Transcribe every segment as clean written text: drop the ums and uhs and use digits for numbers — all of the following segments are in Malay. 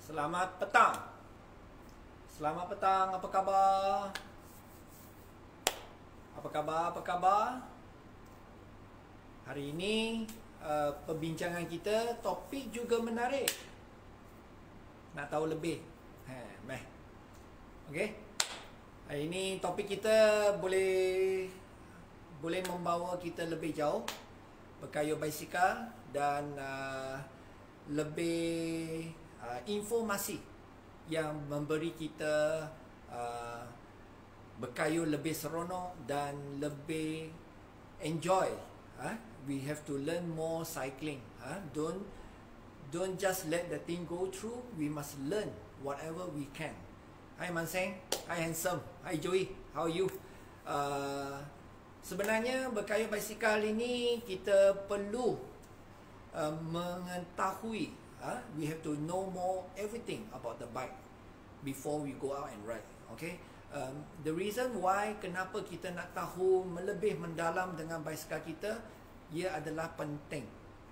Selamat petang. Selamat petang, apa khabar? Apa khabar? Apa khabar? Hari ini perbincangan kita, topik juga menarik. Nak tahu lebih? Meh. Okey. Hari ini topik kita boleh membawa kita lebih jauh, berkayuh basikal dan lebih informasi yang memberi kita berkayuh lebih seronok dan lebih enjoy. We have to learn more cycling. Don't just let the thing go through. We must learn whatever we can. Hi Manseng, hi Handsome, hi Joey, how are you? Sebenarnya berkayuh basikal ini kita perlu mengetahui. We have to know more everything about the bike before we go out and ride. Okay. The reason why kenapa kita nak tahu melebih mendalam dengan basikal kita, ia adalah penting.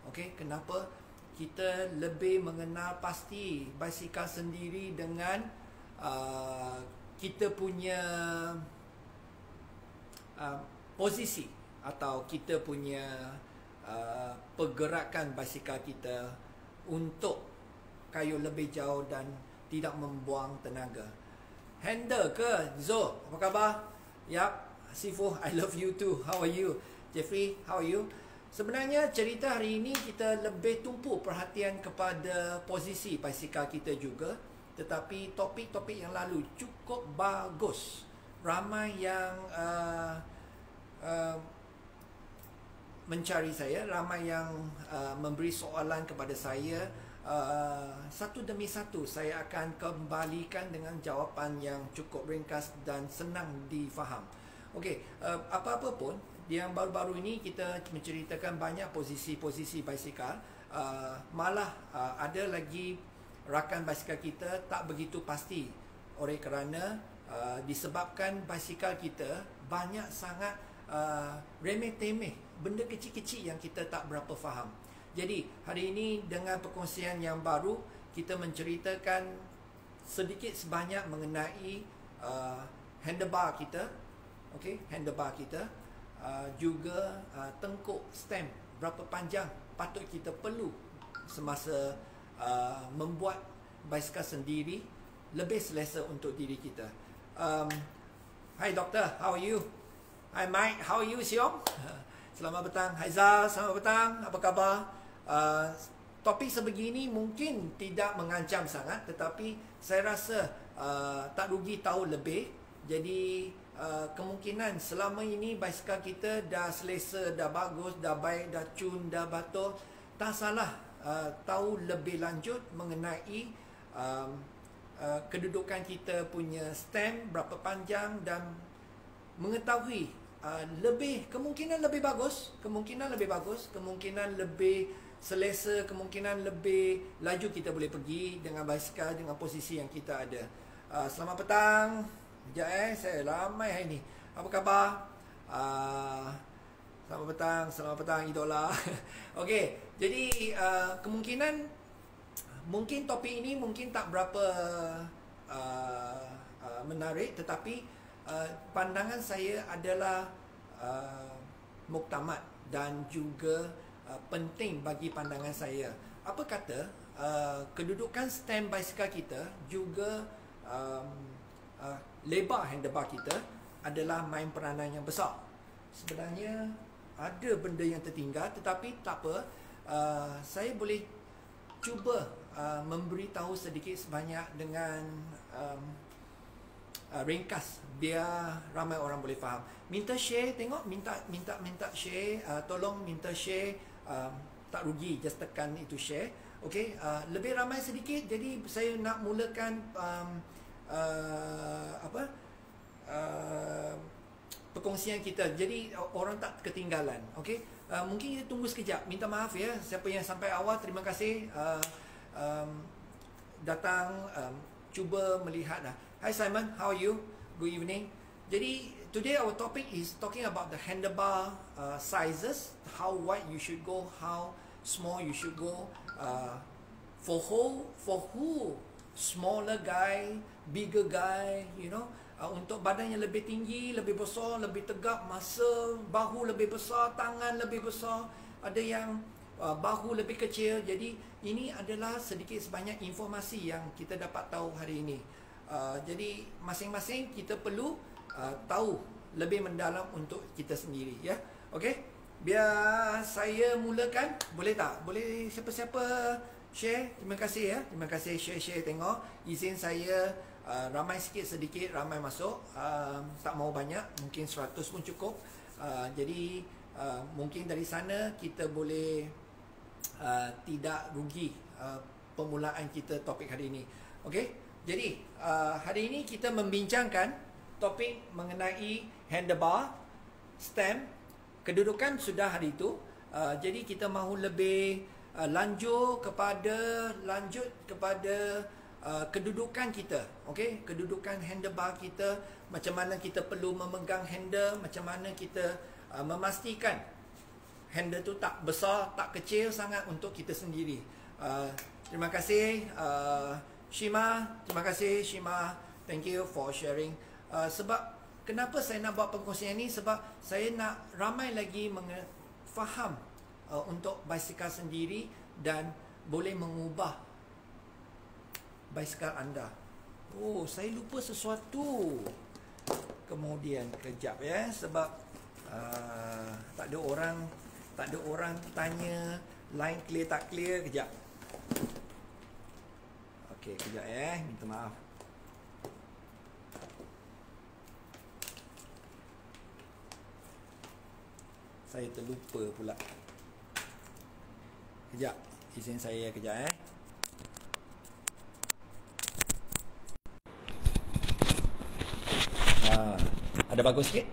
Okay. Kenapa kita lebih mengenal pasti basikal sendiri dengan kita punya posisi atau kita punya pergerakan basikal kita untuk kayuh lebih jauh dan tidak membuang tenaga. Handle ke Zo? Apa khabar? Yap, Sifu, I love you too. How are you? Jeffrey, how are you? Sebenarnya cerita hari ini kita lebih tumpu perhatian kepada posisi basikal kita juga, tetapi topik-topik yang lalu cukup bagus. Ramai yang mencari saya, ramai yang memberi soalan kepada saya. Satu demi satu saya akan kembalikan dengan jawapan yang cukup ringkas dan senang difaham. Okey, apa-apa pun yang baru-baru ini kita menceritakan banyak posisi-posisi basikal. Malah ada lagi rakan basikal kita tak begitu pasti, oleh kerana disebabkan basikal kita banyak sangat remeh-temeh, benda kecil-kecil yang kita tak berapa faham. Jadi hari ini dengan perkongsian yang baru, kita menceritakan sedikit sebanyak mengenai handlebar kita. Okey, handlebar kita, juga tengkuk stem berapa panjang patut kita perlu semasa membuat basikal sendiri lebih selesa untuk diri kita. Hi doktor, how are you? Hi Mike, how are you Siom? Selamat petang. Hai Zal, selamat petang. Apa khabar? Topik sebegini mungkin tidak mengancam sangat, tetapi saya rasa tak rugi tahu lebih. Jadi kemungkinan selama ini basikal kita dah selesa, dah bagus, dah baik, dah cun, dah batuh, tak salah tahu lebih lanjut mengenai kedudukan kita punya stem berapa panjang dan mengetahui kemungkinan lebih bagus, kemungkinan lebih selesa, kemungkinan lebih laju kita boleh pergi dengan basikal dengan posisi yang kita ada. Selamat petang. Sekejap saya ramai hari ni. Apa khabar? Selamat petang idola. Okey, jadi kemungkinan mungkin topik ini mungkin tak berapa menarik, tetapi pandangan saya adalah muktamad dan juga penting bagi pandangan saya. Apa kata kedudukan stem basikal kita juga lebar handlebar kita adalah main peranan yang besar. Sebenarnya ada benda yang tertinggal, tetapi tak apa, saya boleh cuba memberitahu sedikit sebanyak dengan ringkas biar ramai orang boleh faham. Minta share, tengok, minta share, tolong minta share, tak rugi, just tekan itu share. Okey, lebih ramai sedikit, jadi saya nak mulakan perkongsian kita, jadi orang tak ketinggalan. Okey, mungkin kita tunggu sekejap. Minta maaf ya siapa yang sampai awal, terima kasih datang cuba melihat dah. Hi Simon, how are you? Good evening. Jadi today our topic is talking about the handlebar sizes, how wide you should go, how small you should go, for who smaller guy, bigger guy, you know, untuk badan yang lebih tinggi, lebih besar, lebih tegap, muscle, bahu lebih besar, tangan lebih besar, ada yang bahu lebih kecil. Jadi ini adalah sedikit sebanyak informasi yang kita dapat tahu hari ini. Jadi masing-masing kita perlu tahu lebih mendalam untuk kita sendiri, ya. Okey, biar saya mulakan, boleh tak? Boleh siapa-siapa share? Terima kasih, ya. Terima kasih share tengok. Izin saya ramai sikit sedikit, ramai masuk, tak mau banyak, mungkin 100 pun cukup. Jadi mungkin dari sana kita boleh tidak rugi permulaan kita topik hari ini. Okey, jadi hari ini kita membincangkan topik mengenai handlebar, stem. Kedudukan sudah hari itu. Jadi kita mahu lebih lanjut kepada kedudukan kita. Okey, kedudukan handlebar kita, macam mana kita perlu memegang handle, macam mana kita memastikan handle tu tak besar, tak kecil sangat untuk kita sendiri. Terima kasih Shima, terima kasih Shima. Thank you for sharing. Sebab kenapa saya nak buat perkongsian ini? Sebab saya nak ramai lagi faham untuk basikal sendiri dan boleh mengubah basikal anda. Oh, saya lupa sesuatu. Kemudian kejap, ya, sebab tak ada orang tanya line clear tak clear. Kejap. Okey, kejap, ya. Minta maaf. Saya terlupa pula. Kejap. Izin saya kejap, ada bagus sikit.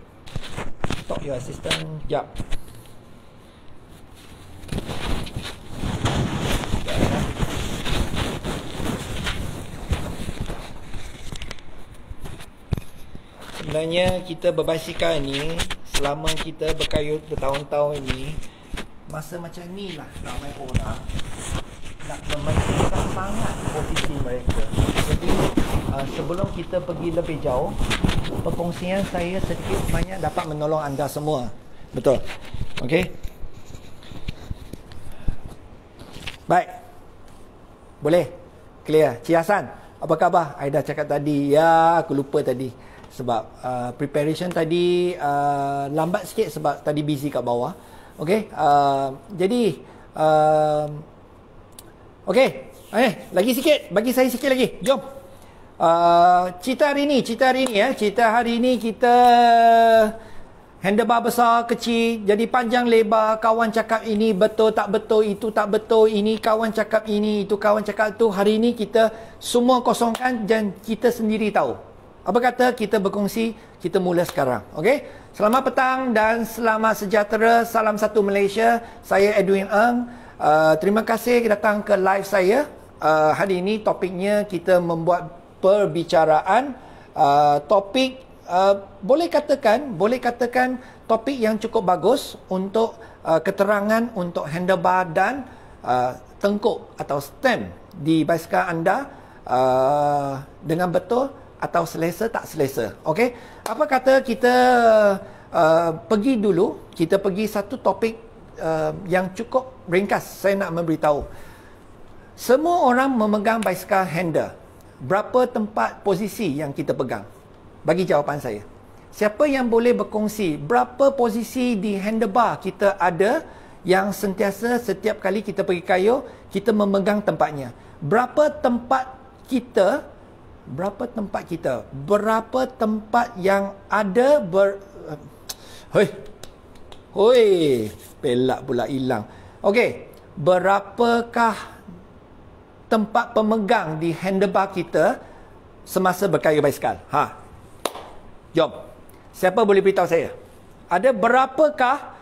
Talk your assistant. Kejap. Sebenarnya kita berbasikal ni, selama kita berkayut bertahun-tahun ini, masa macam ni lah ramai orang nak mementingkan sangat posisi mereka. Jadi sebelum kita pergi lebih jauh, perkongsian saya sedikit banyak dapat menolong anda semua. Betul? Okey. Baik. Boleh? Clear? Cik Hasan, apa khabar? Aida cakap tadi. Ya, aku lupa tadi. Sebab preparation tadi lambat sikit sebab tadi busy kat bawah. Okey. Jadi okey. Lagi sikit. Bagi saya sikit lagi. Jom. Cerita hari ni ya. Cerita hari ni kita handlebar besar, kecil, jadi panjang, lebar. Kawan cakap ini betul tak betul, itu tak betul. Ini kawan cakap ini, itu kawan cakap tu. Hari ni kita semua kosongkan dan kita sendiri tahu. Apa kata kita berkongsi, kita mula sekarang. Okey? Selamat petang dan selamat sejahtera. Salam satu Malaysia. Saya Edwin Ng. Terima kasih datang ke live saya. Hari ini topiknya kita membuat perbicaraan topik boleh katakan topik yang cukup bagus untuk keterangan untuk handlebar dan tengkuk atau stem di basikal anda dengan betul atau selesa tak selesa. Okey, apa kata kita pergi dulu, kita pergi satu topik yang cukup ringkas. Saya nak memberitahu, semua orang memegang basikal handle. Berapa tempat posisi yang kita pegang? Bagi jawapan saya. Siapa yang boleh berkongsi berapa posisi di handlebar kita ada yang sentiasa setiap kali kita pergi kayu, kita memegang tempatnya? Berapa tempat kita berapa tempat yang ada hoi, pelak pula hilang. Okey, berapakah tempat pemegang di handlebar kita semasa berkayu basikal? Jom. Siapa boleh beritahu saya? Ada berapakah?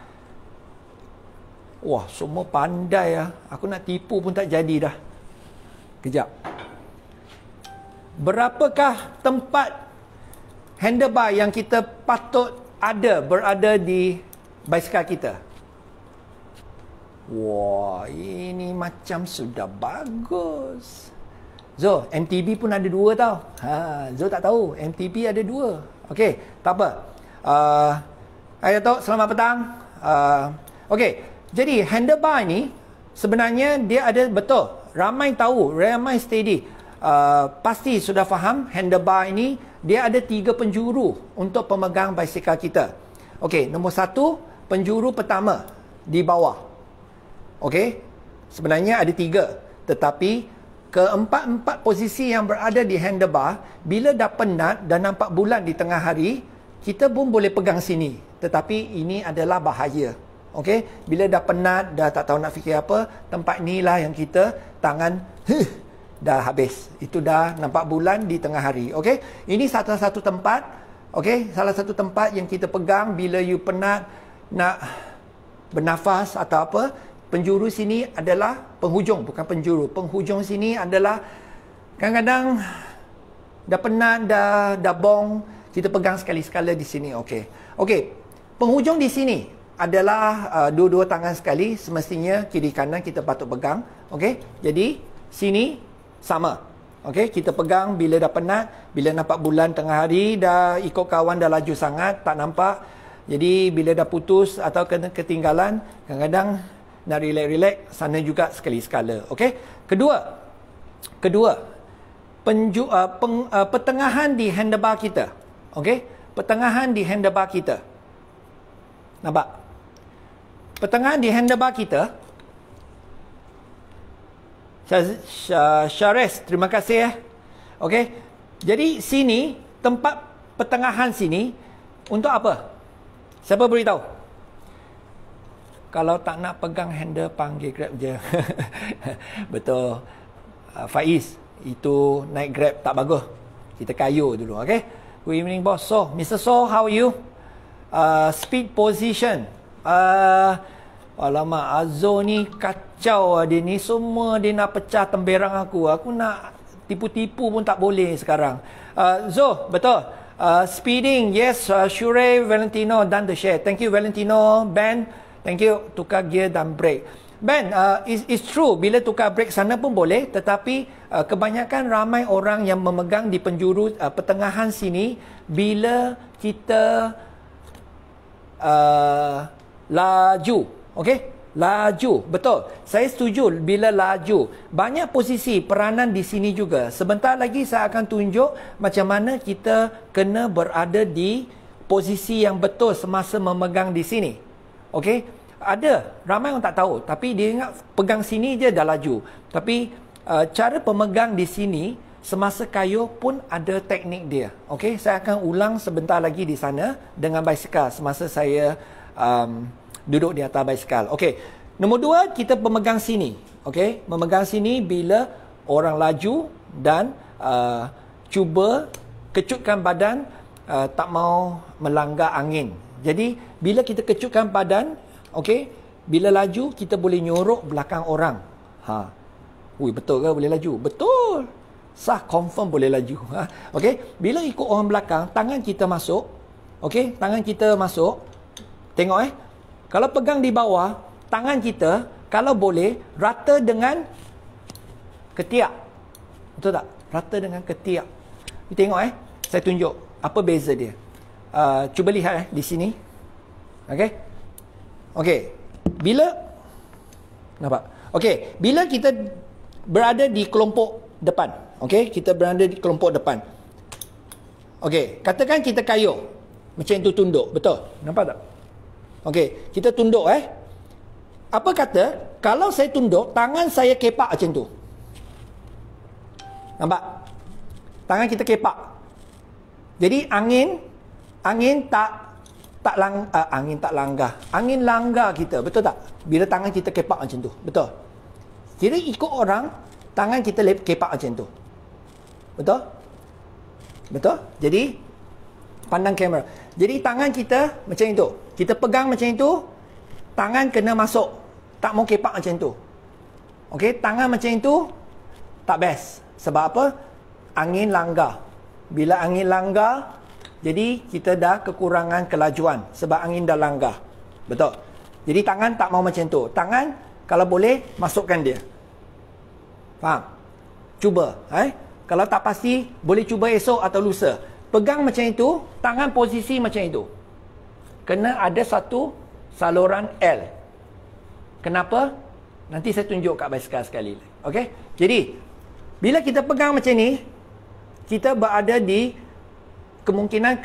Wah, semua pandai . Aku nak tipu pun tak jadi dah. Kejap. Berapakah tempat handlebar yang kita patut berada di basikal kita? Wah, ini macam sudah bagus. Zo, MTB pun ada 2 tau. Zo tak tahu. MTB ada 2. Okey, tak apa. Hai Datuk, selamat petang. Okey, jadi handlebar ni sebenarnya dia ada betul. Ramai tahu, ramai steady. Pasti sudah faham handlebar ini dia ada 3 penjuru untuk pemegang basikal kita. Okey, nombor 1, penjuru pertama di bawah. Okey, sebenarnya ada 3, tetapi keempat-empat posisi yang berada di handlebar, bila dah penat dan nampak bulan di tengah hari, kita pun boleh pegang sini. Tetapi ini adalah bahaya. Okey, bila dah penat, dah tak tahu nak fikir apa, tempat inilah yang kita tangan dah habis. Itu dah nampak bulan di tengah hari. Okey, ini salah satu tempat. Okey, salah satu tempat yang kita pegang bila you penat nak bernafas atau apa. Penjuru sini adalah penghujung, bukan penjuru. Penghujung sini adalah kadang-kadang dah penat, dah bong, kita pegang sekali-sekala di sini. Okey. Okey. Penghujung di sini adalah dua-dua tangan sekali, semestinya kiri kanan kita patut pegang. Okey. Jadi sini sama. Okey, kita pegang bila dah penat, bila nampak bulan tengah hari, dah ikut kawan dah laju sangat, tak nampak. Jadi bila dah putus atau kena ketinggalan, kadang-kadang nak relax-relax, sana juga sekali-sekala. Okey. Kedua, pertengahan di handlebar kita. Okey. Pertengahan di handlebar kita. Nampak? Pertengahan di handlebar kita. Syares, terima kasih . Okey. Jadi sini, tempat pertengahan sini untuk apa? Siapa beritahu? Kalau tak nak pegang handle, panggil Grab je. Betul. Faiz, itu naik Grab tak bagus. Kita kayu dulu, okay? Good evening, boss. So, Mr. So, how are you? Speed position. Alamak, Azzo ni kacau dia ni. Semua dia nak pecah temberang aku. Aku nak tipu-tipu pun tak boleh sekarang. Zo, betul. Speeding, yes. Shure, Valentino, done the share. Thank you, Valentino. Ben, thank you. Tukar gear dan brake. Ben, it's true. Bila tukar brake sana pun boleh. Tetapi kebanyakan ramai orang yang memegang di penjuru pertengahan sini. Bila kita laju. Okey? Laju. Betul. Saya setuju bila laju. Banyak posisi peranan di sini juga. Sebentar lagi saya akan tunjuk macam mana kita kena berada di posisi yang betul semasa memegang di sini. Okey, ada ramai orang tak tahu, tapi dia ingat pegang sini je dah laju. Tapi cara pemegang di sini semasa kayuh pun ada teknik dia. Okey, saya akan ulang sebentar lagi di sana dengan basikal semasa saya duduk di atas basikal. Okey, nombor 2 kita pemegang sini. Okey, memegang sini bila orang laju dan cuba kecutkan badan, tak mau melanggar angin. Jadi bila kita kecutkan badan, okey, bila laju kita boleh nyorok belakang orang. Ui, betul ke boleh laju? Betul. Sah, confirm boleh laju. Okey, bila ikut orang belakang, tangan kita masuk. Okey, tangan kita masuk. Tengok kalau pegang di bawah, tangan kita kalau boleh rata dengan ketiak. Betul tak? Rata dengan ketiak. Tengok saya tunjuk apa beza dia. Cuba lihat di sini. Okey. Okey. Bila nampak? Okey, bila kita berada di kelompok depan. Okey, kita berada di kelompok depan. Okey, katakan kita kayuh. Macam itu tunduk, betul? Nampak tak? Okey, kita tunduk Apa kata kalau saya tunduk, tangan saya kepak macam tu. Nampak? Tangan kita kepak. Jadi angin tak langgar. Angin langgar kita, betul tak? Bila tangan kita kepak macam tu, betul? Jadi ikut orang, tangan kita kepak macam tu. Betul? Betul? Jadi pandang kamera. Jadi tangan kita macam itu. Kita pegang macam itu, tangan kena masuk. Tak mau kepak macam tu. Okey, tangan macam itu tak best. Sebab apa? Angin langgar. Bila angin langgar, jadi kita dah kekurangan kelajuan sebab angin dah langgar. Betul. Jadi tangan tak mau macam tu. Tangan kalau boleh masukkan dia. Faham? Cuba. Kalau tak pasti, boleh cuba esok atau lusa. Pegang macam itu, tangan posisi macam itu. Kena ada satu saluran L. Kenapa? Nanti saya tunjuk kat basikal sekali. Okey? Jadi, bila kita pegang macam ni, kita berada di kemungkinan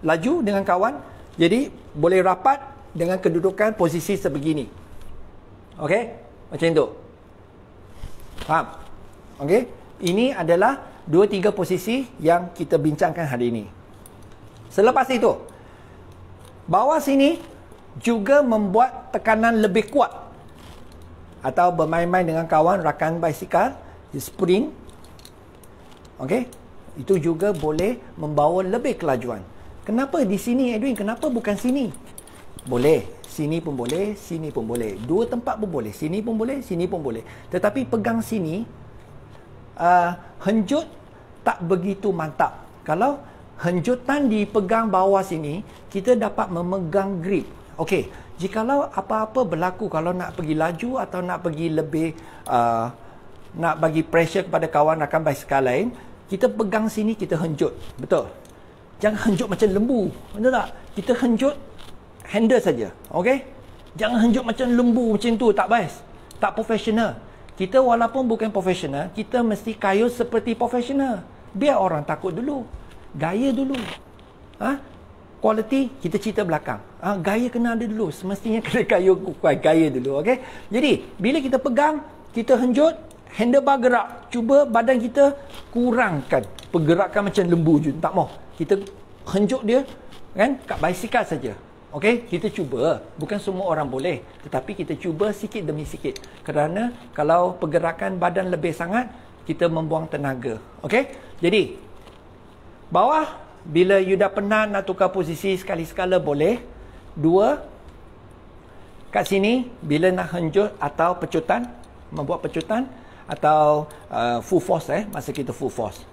laju dengan kawan. Jadi, boleh rapat dengan kedudukan posisi sebegini. Okey? Macam itu. Faham? Okey? Ini adalah 2-3 posisi yang kita bincangkan hari ini. Selepas itu, bawah sini juga membuat tekanan lebih kuat. Atau bermain-main dengan kawan, rakan basikal, sprint. Okey? Itu juga boleh membawa lebih kelajuan. Kenapa di sini, Edwin? Kenapa bukan sini? Boleh. Sini pun boleh, sini pun boleh. Dua tempat pun boleh. Sini pun boleh, sini pun boleh. Tetapi pegang sini, henjut tak begitu mantap. Kalau henjutan dipegang bawah sini, kita dapat memegang grip. Okey, jikalau apa-apa berlaku, kalau nak pergi laju atau nak pergi lebih, nak bagi pressure kepada kawan rakan basikal lain, kita pegang sini, kita henjut. Betul? Jangan henjut macam lembu. Betul tak? Kita henjut handle saja. Okey? Jangan henjut macam lembu macam tu. Tak best. Tak profesional. Kita walaupun bukan profesional, kita mesti kayuh seperti profesional. Biar orang takut dulu. Gaya dulu. Quality, kita cerita belakang. Gaya kena ada dulu. Semestinya kena gaya dulu. Okey? Jadi, bila kita pegang, kita henjut, handlebar gerak. Cuba badan kita kurangkan pergerakan macam lembu je. Tak mau. Kita henjuk dia kan kat basikal saja. Okey, kita cuba. Bukan semua orang boleh, tetapi kita cuba sikit demi sikit. Kerana kalau pergerakan badan lebih sangat, kita membuang tenaga. Okey? Jadi, bawah, bila you dah penat nak tukar posisi sekali-sekala boleh. 2, kat sini, bila nak henjut atau pecutan, membuat pecutan atau full force, masa kita full force.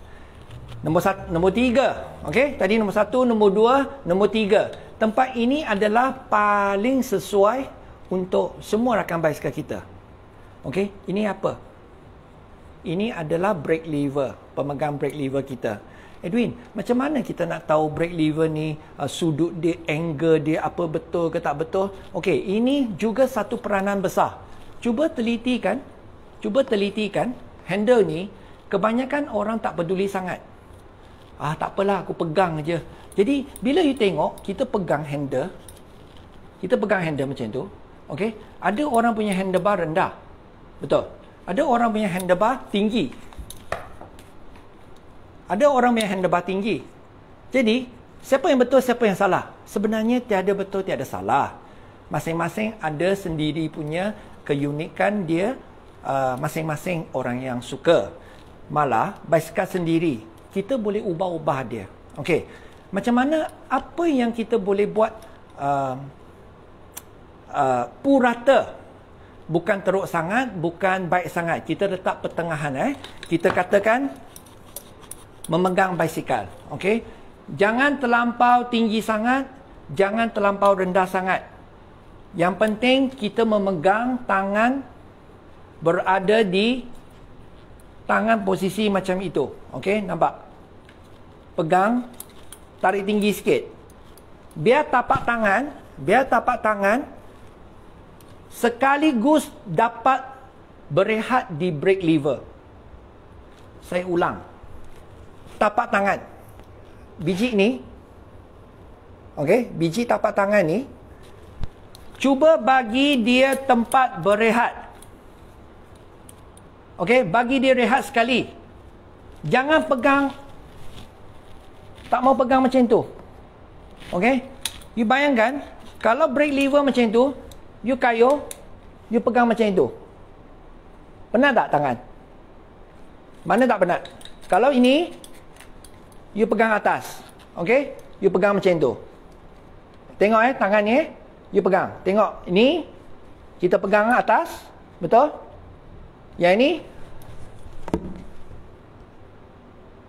Nombor 3. Okey, tadi nombor 1, nombor 2, nombor 3. Tempat ini adalah paling sesuai untuk semua rakan basikal kita. Okey, ini apa? Ini adalah brake lever, pemegang brake lever kita. Edwin, macam mana kita nak tahu brake lever ni, sudut dia, angle dia, apa betul ke tak betul? Okey, ini juga satu peranan besar. Cuba telitikan handle ni, kebanyakan orang tak peduli sangat. Tak apalah, aku pegang je. Jadi, bila you tengok, kita pegang handle macam tu. Okey? Ada orang punya handlebar rendah. Betul? Ada orang punya handlebar tinggi. Jadi, siapa yang betul, siapa yang salah? Sebenarnya tiada betul, tiada salah. Masing-masing ada sendiri punya keunikan dia, masing-masing orang yang suka. Malah, basikal sendiri, kita boleh ubah-ubah dia. Okey. Macam mana, apa yang kita boleh buat purata. Bukan teruk sangat, bukan baik sangat. Kita letak pertengahan. Kita katakan memegang basikal. Okey. Jangan terlampau tinggi sangat, jangan terlampau rendah sangat. Yang penting kita memegang tangan berada di tangan posisi macam itu. Okey, nampak? Pegang, tarik tinggi sikit. Biar tapak tangan sekaligus dapat berehat di brake lever. Saya ulang. Tapak tangan. Biji ni. Okey, biji tapak tangan ni. Cuba bagi dia tempat berehat. Okey, bagi dia rehat sekali. Jangan pegang. Tak mau pegang macam tu. Okey? You bayangkan, kalau brake lever macam tu, you kayuh, you pegang macam itu. Penat tak tangan? Mana tak penat? Kalau ini, you pegang atas. Okey? You pegang macam tu. Tengok tangan ni, you pegang. Tengok, ini, kita pegang atas. Betul? Yang ini,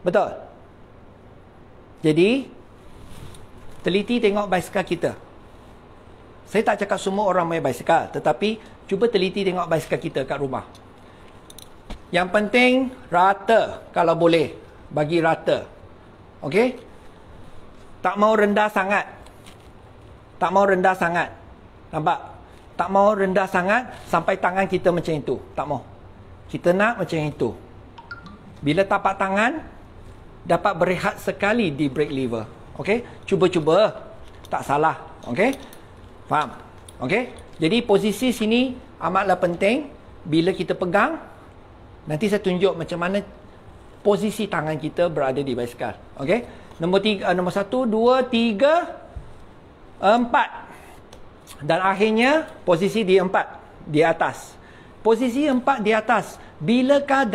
betul? Jadi, teliti tengok basikal kita. Saya tak cakap semua orang main basikal, tetapi cuba teliti tengok basikal kita kat rumah. Yang penting rata kalau boleh. Bagi rata. Okey? Tak mau rendah sangat. Tak mau rendah sangat. Nampak? Tak mau rendah sangat sampai tangan kita macam itu. Tak mau. Kita nak macam itu. Bila tapak tangan, dapat berehat sekali di brake lever. Okey? Cuba-cuba. Tak salah. Okey? Faham? Okey? Jadi posisi sini amatlah penting. Bila kita pegang, nanti saya tunjuk macam mana posisi tangan kita berada di basikal. Okey? Nombor 1, 2, 3, 4. Dan akhirnya posisi di 4 di atas. Posisi 4 di atas. Bilakah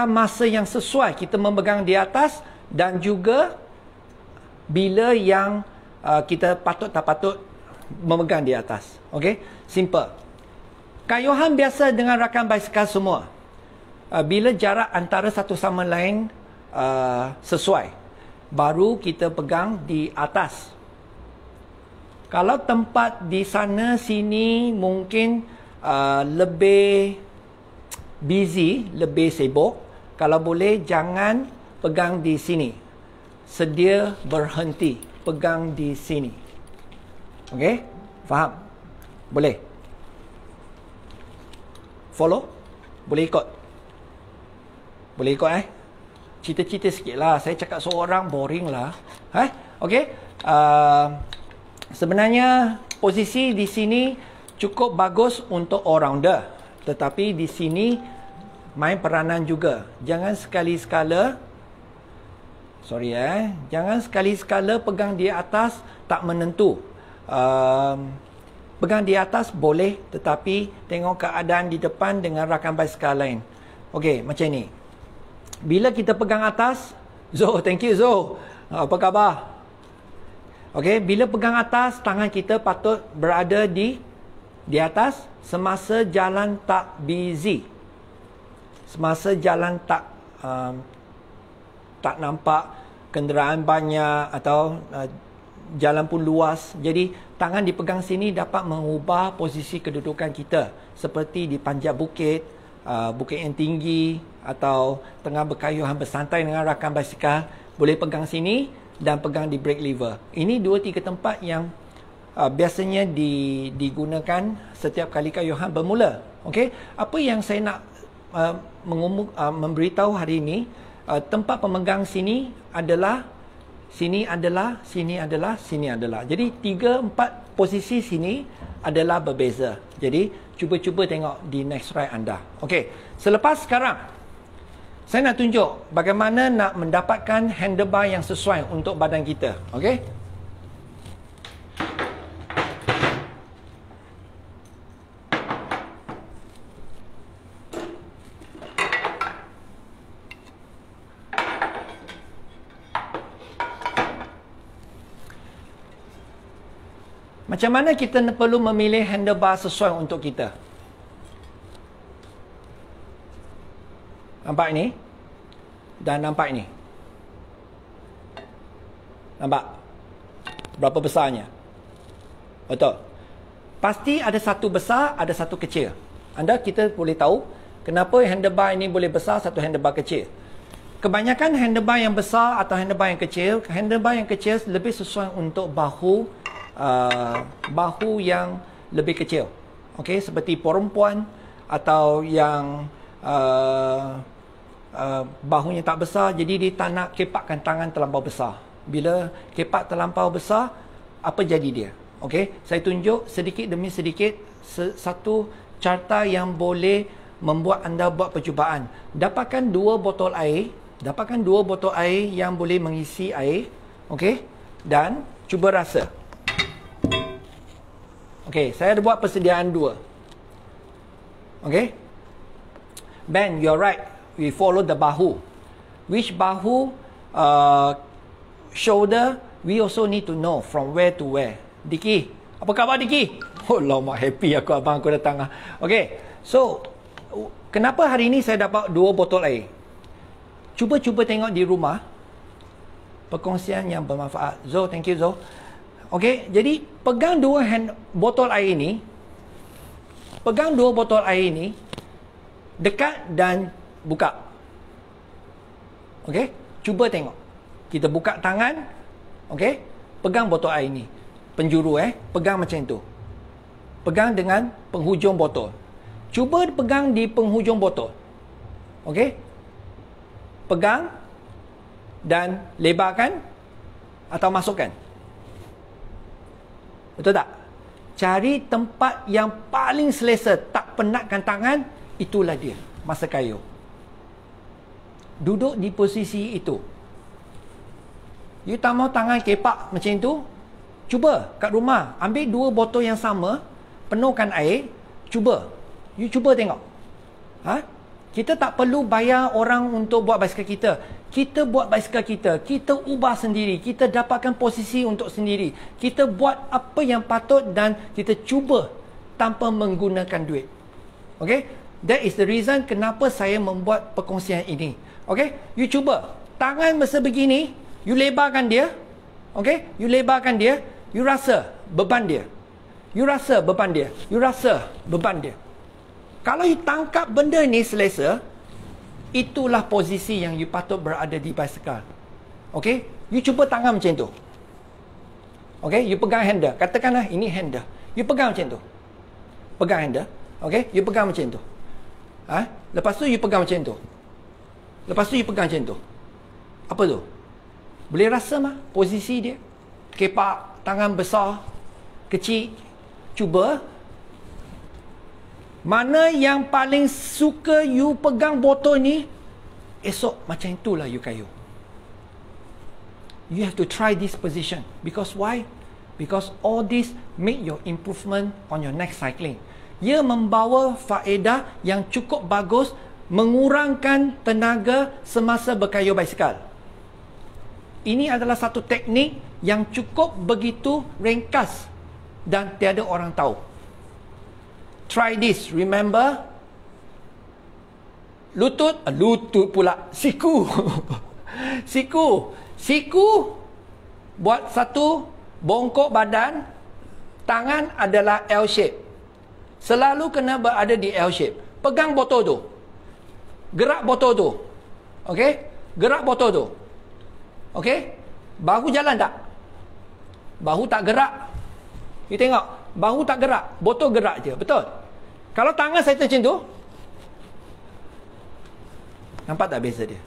masa yang sesuai kita memegang di atas, dan juga bila yang kita patut tak patut memegang di atas. Okey? Simple. Kayuhan biasa dengan rakan basikal semua. Bila jarak antara satu sama lain sesuai, baru kita pegang di atas. Kalau tempat di sana sini mungkin lebih busy, lebih sibuk, kalau boleh jangan pegang di sini. Sedia berhenti pegang di sini. Okey? Faham? Boleh? Follow? Boleh ikut? Boleh ikut Cerita-cerita sikit lah. Saya cakap seorang boring lah. Okey? Sebenarnya posisi di sini cukup bagus untuk all-rounder. Tetapi di sini main peranan juga. Jangan sekali-sekala jangan sekali-sekala pegang di atas tak menentu. Pegang di atas boleh, tetapi tengok keadaan di depan dengan rakan basikal lain. Okey, macam ni. Bila kita pegang atas, Zo, thank you Zo. Apa khabar? Okey, bila pegang atas, tangan kita patut berada di atas semasa jalan tak busy. Semasa jalan tak nampak kenderaan banyak atau jalan pun luas. Jadi tangan dipegang sini dapat mengubah posisi kedudukan kita, seperti di panjat bukit, bukit yang tinggi, atau tengah berkayuhan bersantai dengan rakan basikal, boleh pegang sini dan pegang di brake lever. Ini 2-3 tempat yang biasanya digunakan setiap kali kayuhan bermula. Okey, apa yang saya nak memberitahu hari ini, tempat pemegang sini adalah sini adalah. Jadi 3-4 posisi sini adalah berbeza. Jadi cuba-cuba tengok di next ride anda. Okey, selepas sekarang saya nak tunjuk bagaimana nak mendapatkan handlebar yang sesuai untuk badan kita. Okey? Macam mana kita perlu memilih handlebar sesuai untuk kita? Nampak ini? Dan nampak ini? Nampak? Berapa besarnya? Betul? Pasti ada satu besar, ada satu kecil. Kita boleh tahu kenapa handlebar ini boleh besar, satu handlebar kecil. Kebanyakan handlebar yang besar atau handlebar yang kecil lebih sesuai untuk bahu yang lebih kecil. Okey, seperti perempuan atau yang bahunya tak besar, jadi dia tak nak kepakkan tangan terlampau besar. Bila kepak terlampau besar, apa jadi dia? Okey, saya tunjuk sedikit demi sedikit satu carta yang boleh membuat anda buat percubaan. Dapatkan 2 botol air, yang boleh mengisi air. Okey, dan cuba rasa. Okey, saya ada buat persediaan 2. Okey. Ben, you're right. We follow the bahu. Which bahu, shoulder, we also need to know from where to where. Diki, apa khabar Diki? Oh, lama happy aku abang aku datang. Okey. So, kenapa hari ini saya dapat 2 botol air? Cuba-cuba tengok di rumah. Perkongsian yang bermanfaat. Zo, thank you Zo. Okey, jadi pegang 2 botol air ini. Pegang 2 botol air ini, dekat dan buka. Okey, cuba tengok. Kita buka tangan, okey, pegang botol air ini. Penjuru pegang macam tu. Pegang dengan penghujung botol. Cuba pegang di penghujung botol. Okey? Pegang dan lebarkan atau masukkan. Betul tak? Cari tempat yang paling selesa, tak penatkan tangan, itulah dia masa kayuh. Duduk di posisi itu. You tak mau tangan kepak macam tu, cuba kat rumah ambil 2 botol yang sama, penuhkan air, cuba. You cuba tengok. Kita tak perlu bayar orang untuk buat basikal kita. Kita buat basikal kita. Kita ubah sendiri. Kita dapatkan posisi untuk sendiri. Kita buat apa yang patut dan kita cuba tanpa menggunakan duit. Okay? That is the reason kenapa saya membuat perkongsian ini. Okay? You cuba. Tangan besar begini, you lebarkan dia. Okay? You lebarkan dia. You rasa beban dia. You rasa beban dia. You rasa beban dia. Kalau you tangkap benda ni selesa, itulah posisi yang you patut berada di basikal. Okey? You cuba tangan macam tu. Okey? You pegang handle. Katakanlah ini handle. You pegang macam tu. Pegang handle. Okey? You pegang macam tu. Lepas tu you pegang macam tu. Lepas tu you pegang macam tu. Apa tu? Boleh rasa mah posisi dia? Kepak, tangan besar, kecil. Cuba. Mana yang paling suka you pegang botol ni, esok macam itulah you kayuh. You have to try this position. Because why? Because all this make your improvement on your next cycling. Ia membawa faedah yang cukup bagus, mengurangkan tenaga semasa berkayuh basikal. Ini adalah satu teknik yang cukup begitu ringkas dan tiada orang tahu. Try this. Remember, lutut pula, siku. Siku buat satu bongkok badan, tangan adalah L shape. Selalu kena berada di L shape. Pegang botol tu. Gerak botol tu. Okey? Gerak botol tu. Okey? Bahu jalan tak? Bahu tak gerak. You tengok, bahu tak gerak, botol gerak je. Betul? Kalau tangan saya macam tu, nampak tak beza dia?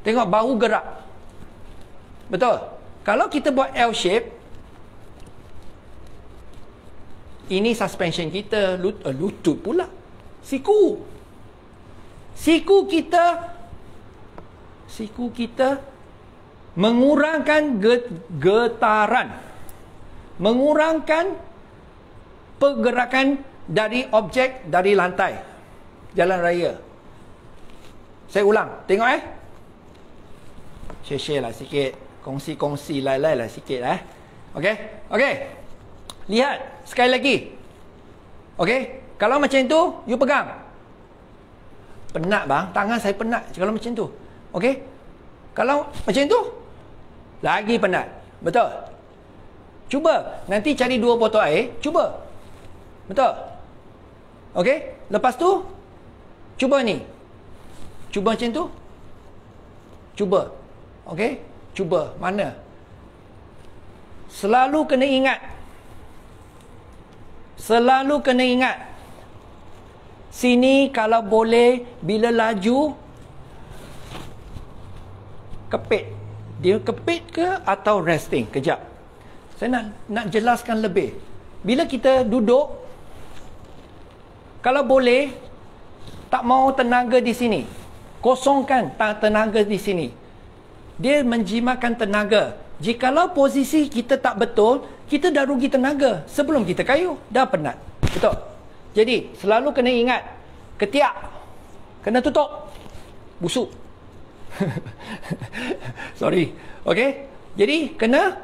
Tengok bahu gerak. Betul? Kalau kita buat L shape, ini suspension kita, lutut pula. Siku kita mengurangkan getaran, mengurangkan pergerakan dari objek dari lantai jalan raya. Saya ulang, tengok share lah sikit, kongsi lai lah sikit okey, lihat sekali lagi. Okey, kalau macam tu you pegang, penat bang, tangan saya penat kalau macam tu. Okey, kalau macam tu lagi penat. Betul? Cuba nanti cari 2 botol air, cuba. Betul? Okey, lepas tu cuba ni. Cuba macam tu. Cuba. Okey, cuba mana? Selalu kena ingat. Sini kalau boleh bila laju kepit. Dia kepit ke atau resting? Kejap. Saya nak jelaskan lebih. Bila kita duduk, kalau boleh, tak mau tenaga di sini. Kosongkan tenaga di sini. Dia menjimatkan tenaga. Jikalau posisi kita tak betul, kita dah rugi tenaga sebelum kita kayuh. Dah penat. Betul? Jadi, selalu kena ingat. Ketiak. Kena tutup. Busuk. Sorry. Okey? Jadi, kena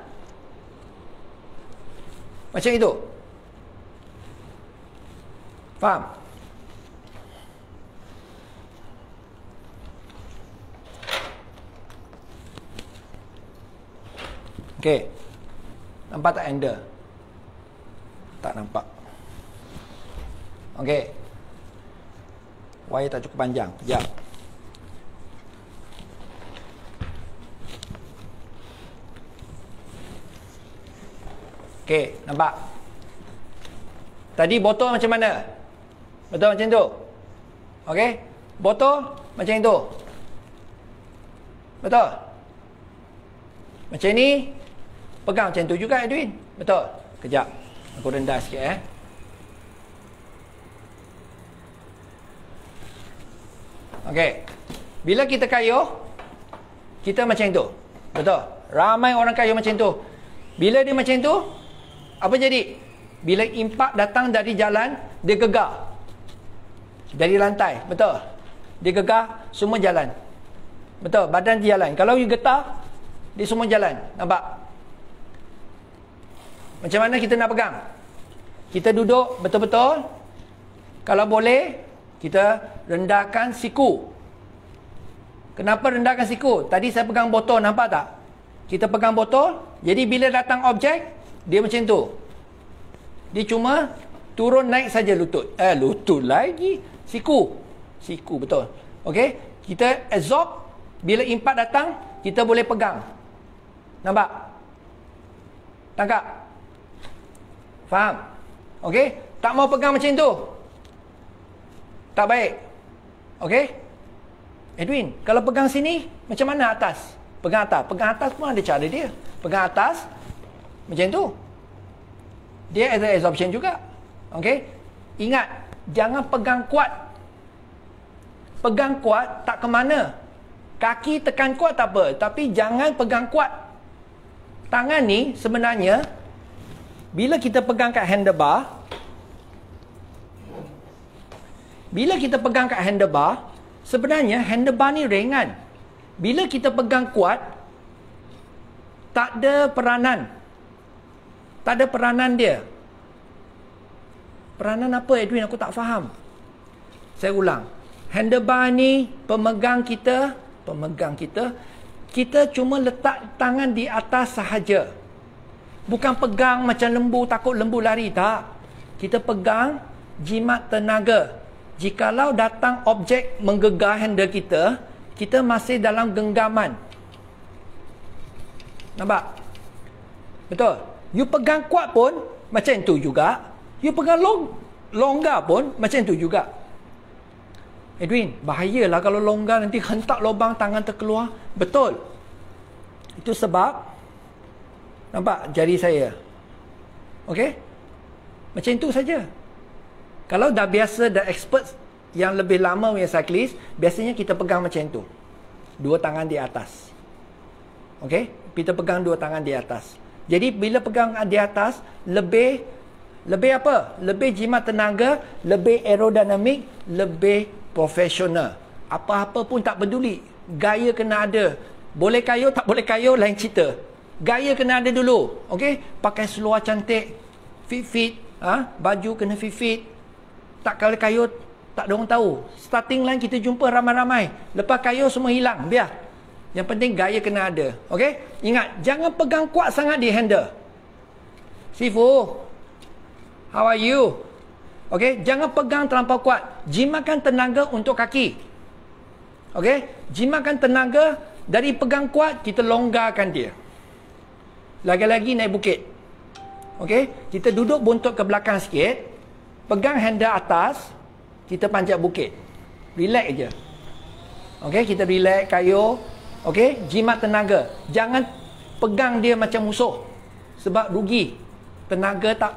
macam itu. Faham? Okey. Nampak tak handle? Tak nampak. Okey. Wire tak cukup panjang. Sekejap. Okey, nampak? Tadi botol macam mana? Betul macam tu? Okey? Botol macam itu. Betul? Macam ni. Pegang macam tu juga, Edwin. Betul? Kejap. Aku rendah sikit, Okey. Bila kita kayuh, kita macam tu. Betul? Ramai orang kayuh macam tu. Bila dia macam tu, apa jadi? Bila impak datang dari jalan, dia gegar. Dari lantai. Betul? Dia gegar, semua jalan. Betul? Badan dia jalan. Kalau you getar, dia semua jalan. Nampak? Macam mana kita nak pegang? Kita duduk betul-betul. Kalau boleh, kita rendahkan siku. Kenapa rendahkan siku? Tadi saya pegang botol, nampak tak? Kita pegang botol, jadi bila datang objek, dia macam tu. Dia cuma turun naik saja lutut. Lutut lagi. Siku. Siku, betul. Okey? Kita absorb, bila impak datang, kita boleh pegang. Nampak? Tangkap? Faham? Okey? Tak mau pegang macam tu. Tak baik. Okey? Edwin, kalau pegang sini, macam mana atas? Pegang atas. Pegang atas pun ada cara dia. Pegang atas, macam tu. Dia ada absorption juga. Okey? Ingat, jangan pegang kuat. Pegang kuat tak ke mana. Kaki tekan kuat tak apa. Tapi jangan pegang kuat. Tangan ni sebenarnya, bila kita pegang kat handlebar, sebenarnya handlebar ni ringan. Bila kita pegang kuat, tak ada peranan. Tak ada peranan dia. Peranan apa, Edwin? Aku tak faham. Saya ulang. Handlebar ni pemegang kita, kita cuma letak tangan di atas sahaja. Bukan pegang macam lembu, takut lembu lari, tak. Kita pegang jimat tenaga. Jikalau datang objek menggegar handle kita, kita masih dalam genggaman. Nampak? Betul? You pegang kuat pun macam tu juga. You pegang longgar pun macam tu juga. Edwin, bahayalah kalau longgar nanti hentak lubang tangan terkeluar. Betul. Itu sebab, nampak jari saya? Okey? Macam tu saja. Kalau dah biasa, dah expert yang lebih lama punya cyclist, biasanya kita pegang macam tu. Dua tangan di atas. Okey? Kita pegang dua tangan di atas. Jadi bila pegang di atas, lebih apa? Lebih jimat tenaga, lebih aerodinamik, lebih profesional. Apa-apa pun tak peduli. Gaya kena ada. Boleh kayuh, tak boleh kayuh, lain cerita. Gaya kena ada dulu. Okey? Pakai seluar cantik, fit, baju kena fit. Tak kalau kayuh, tak ada orang tahu. Starting line kita jumpa ramai-ramai. Lepas kayuh semua hilang, biar. Yang penting gaya kena ada. Okey? Ingat, jangan pegang kuat sangat di handle. Sifu, how are you? Okey? Jangan pegang terlampau kuat. Jimatkan tenaga untuk kaki. Okey? Jimatkan tenaga, dari pegang kuat, kita longgarkan dia. Lagi-lagi naik bukit. Okey? Kita duduk buntut ke belakang sikit. Pegang handle atas, kita panjat bukit. Relax je. Okey? Kita relax, kayuh. Okey, jimat tenaga. Jangan pegang dia macam musuh. Sebab rugi. Tenaga tak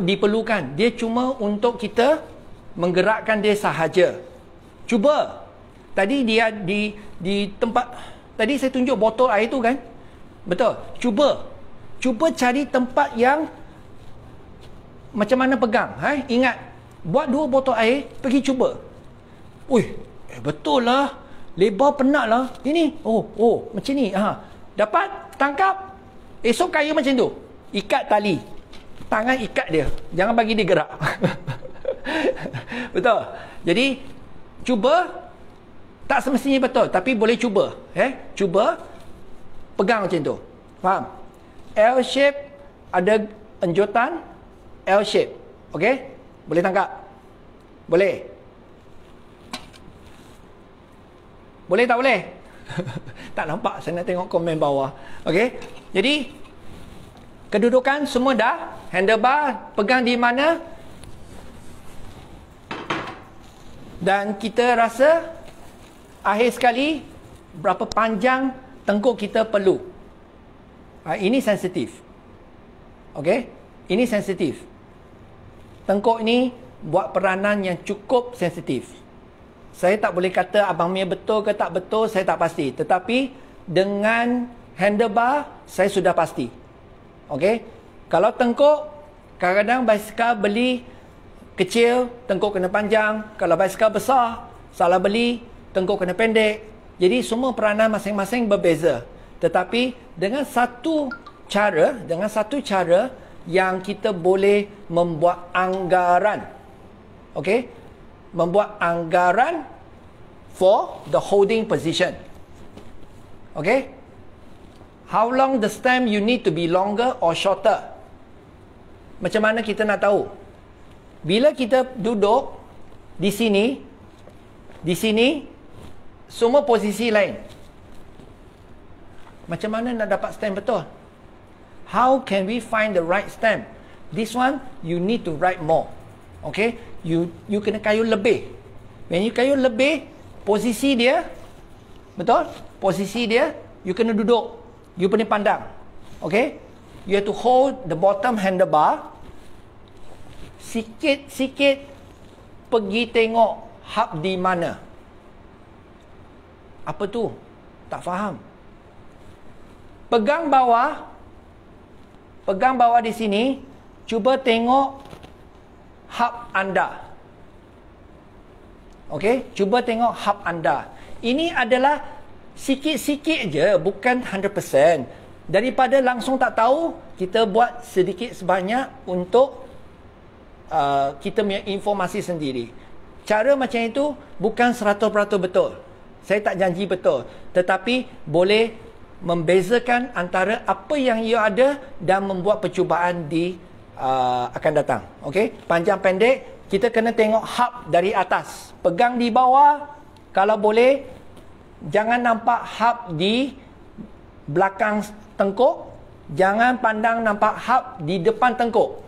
diperlukan. Dia cuma untuk kita menggerakkan dia sahaja. Cuba. Tadi dia di tempat, tadi saya tunjuk botol air tu kan? Betul. Cuba cari tempat yang macam mana pegang. Ingat, buat dua botol air, pergi cuba. Betul lah. Lebar penat lah. Ini. Macam ni. Dapat, tangkap. Esok kayu macam tu. Ikat tali. Tangan ikat dia. Jangan bagi dia gerak. Betul. Jadi, cuba. Tak semestinya betul. Tapi boleh cuba. Cuba. Pegang macam tu. Faham? L shape ada enjutan. L shape. Okey? Boleh tangkap? Boleh? Boleh tak boleh? Tak nampak, saya nak tengok komen bawah. Okey? Jadi kedudukan semua dah. Handlebar pegang di mana? Dan kita rasa akhir sekali berapa panjang tengkuk kita perlu. Ini sensitif. Okey? Ini sensitif. Tengkuk ni buat peranan yang cukup sensitif. Saya tak boleh kata Abang Mia betul ke tak betul, saya tak pasti. Tetapi dengan handlebar, saya sudah pasti. Okey? Kalau tengkuk, kadang-kadang basikal beli kecil, tengkuk kena panjang. Kalau basikal besar, salah beli, tengkuk kena pendek. Jadi semua peranan masing-masing berbeza. Tetapi dengan satu cara yang kita boleh membuat anggaran. Okey? Membuat anggaran for the holding position. Okey? How long the stem you need to be longer or shorter? Macam mana kita nak tahu? Bila kita duduk di sini, semua posisi lain. Macam mana nak dapat stem betul? How can we find the right stem? This one, you need to write more. Okay? You kena kayuh lebih. When you kayuh lebih, posisi dia, betul? Posisi dia, you kena duduk. You kena pandang. Okay? You have to hold the bottom handlebar. Sikit-sikit pergi tengok hub di mana. Apa tu? Tak faham. Pegang bawah di sini, cuba tengok hub anda. Okey, cuba tengok hub anda. Ini adalah sikit-sikit je, bukan 100%. Daripada langsung tak tahu, kita buat sedikit sebanyak untuk kita punya informasi sendiri. Cara macam itu bukan 100% betul. Saya tak janji betul, tetapi boleh membezakan antara apa yang ia ada dan membuat percubaan di akan datang. Okey, panjang pendek kita kena tengok hub dari atas. Pegang di bawah, kalau boleh jangan nampak hub di belakang tengkuk, jangan pandang nampak hub di depan tengkuk.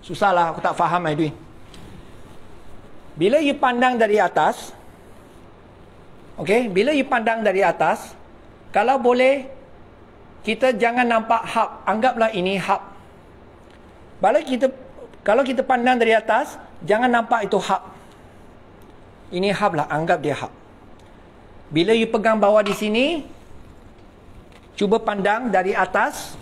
Susahlah, aku tak faham Edwin. Bila you pandang dari atas, okey, bila you pandang dari atas, kalau boleh kita jangan nampak hub, anggaplah ini hub. Kalau kita pandang dari atas, jangan nampak itu hub. Ini hub lah, anggap dia hub. Bila you pegang bawah di sini, cuba pandang dari atas.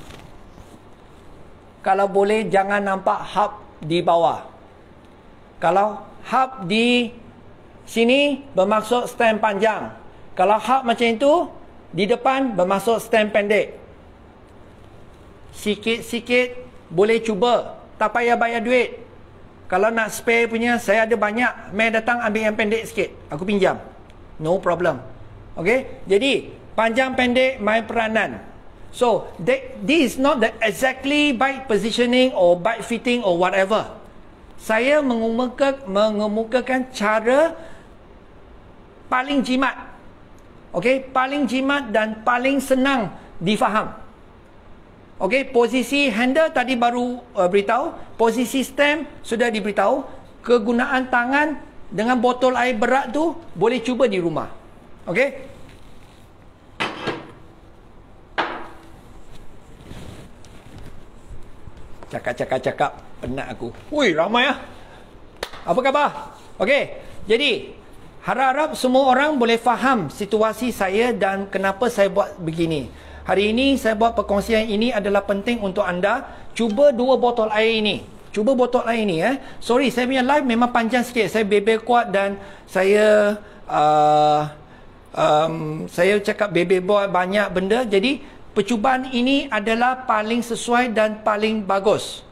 Kalau boleh jangan nampak hub di bawah. Kalau hub di sini bermaksud stem panjang. Kalau hub macam itu di depan bermaksud stem pendek. Sikit-sikit boleh cuba, tak payah bayar duit. Kalau nak spare punya, saya ada banyak. Mai datang ambil yang pendek sikit, aku pinjam, no problem. Okay, jadi panjang pendek mai peranan. So this is not the exactly bike positioning or bike fitting or whatever. Saya mengemukakan cara paling jimat. Okey, paling jimat dan paling senang difaham. Okey, posisi handle tadi baru beritahu, posisi stem sudah diberitahu, kegunaan tangan dengan botol air berat tu boleh cuba di rumah. Okey? Cakap, penat aku. Ui, ramai ah. Apa khabar? Okey, jadi harap-harap semua orang boleh faham situasi saya dan kenapa saya buat begini. Hari ini saya buat perkongsian ini adalah penting untuk anda. Cuba 2 botol air ini. Cuba botol air ini Sorry, saya punya live memang panjang sikit. Saya bebel kuat dan saya saya cakap bebel buat banyak benda. Jadi percubaan ini adalah paling sesuai dan paling bagus.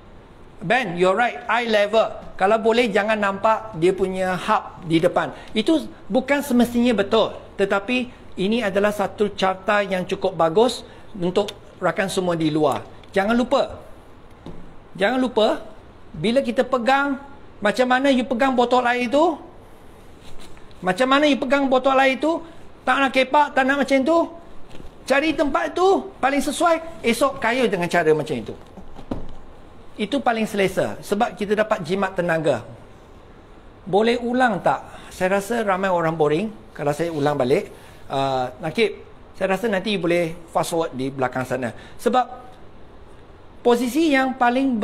Ben, you're right, eye level. Kalau boleh jangan nampak dia punya hub di depan. Itu bukan semestinya betul, tetapi ini adalah satu carta yang cukup bagus untuk rakan semua di luar. Jangan lupa, bila kita pegang, macam mana you pegang botol air itu, tak nak kepak, tak nak macam tu, cari tempat tu paling sesuai, esok kaya dengan cara macam itu. Itu paling selesa, sebab kita dapat jimat tenaga. Boleh ulang tak? Saya rasa ramai orang boring kalau saya ulang balik. Nakib, saya rasa nanti boleh fast forward di belakang sana. Sebab posisi yang paling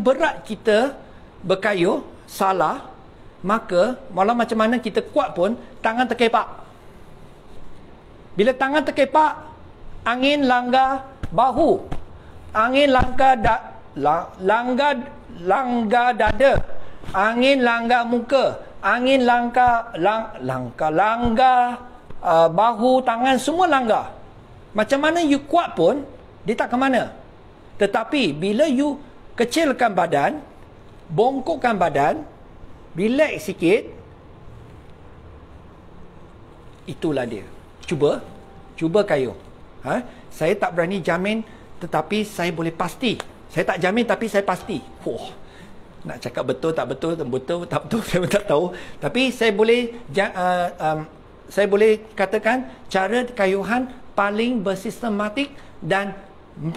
berat kita berkayuh salah, maka walau macam mana kita kuat pun tangan terkepak. Bila tangan terkepak, angin langgar bahu, angin langgar dada, angin langgar muka, angin langgar bahu, tangan, semua langgar. Macam mana you kuat pun dia tak ke mana. Tetapi bila you kecilkan badan, bongkokkan badan, relax sikit, itulah dia. Cuba kayuh. Saya tak berani jamin, tetapi saya boleh pasti. Saya tak jamin tapi saya pasti. Nak cakap betul tak betul saya pun tak tahu. Tapi saya boleh katakan cara kayuhan paling bersistematik dan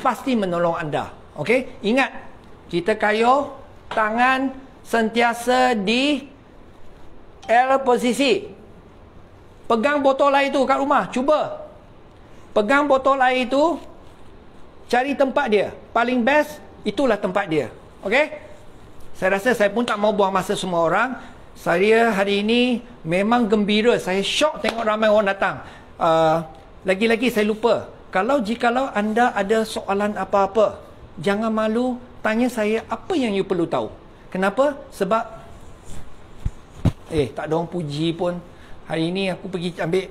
pasti menolong anda. Okey, ingat, kita kayuh tangan sentiasa di L posisi. Pegang botol air itu kat rumah, cuba pegang botol air itu, cari tempat dia. Paling best, itulah tempat dia. Okey, saya rasa saya pun tak mau buang masa semua orang. Saya hari ini memang gembira. Saya syok tengok ramai orang datang. Lagi-lagi saya lupa, jikalau anda ada soalan apa-apa, jangan malu tanya saya apa yang you perlu tahu. Kenapa? Sebab tak ada orang puji pun. Hari ini aku pergi ambil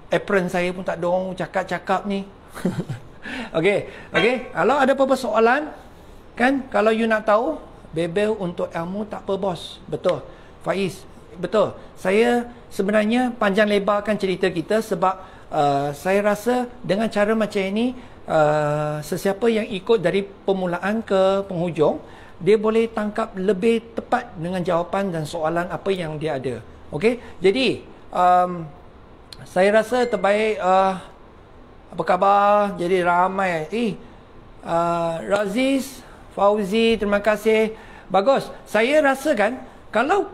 apron saya pun tak ada orang cakap-cakap ni. Okey. Kalau ada apa-apa soalan, kan, kalau you nak tahu, bebel untuk ilmu tak apa bos. Betul Faiz, betul. Saya sebenarnya panjang lebarkan cerita kita sebab saya rasa dengan cara macam ini, sesiapa yang ikut dari permulaan ke penghujung, dia boleh tangkap lebih tepat dengan jawapan dan soalan apa yang dia ada. Okey, jadi saya rasa terbaik. Apa khabar? Jadi ramai. Raziz, Fauzi, terima kasih. Bagus. Saya rasakan kalau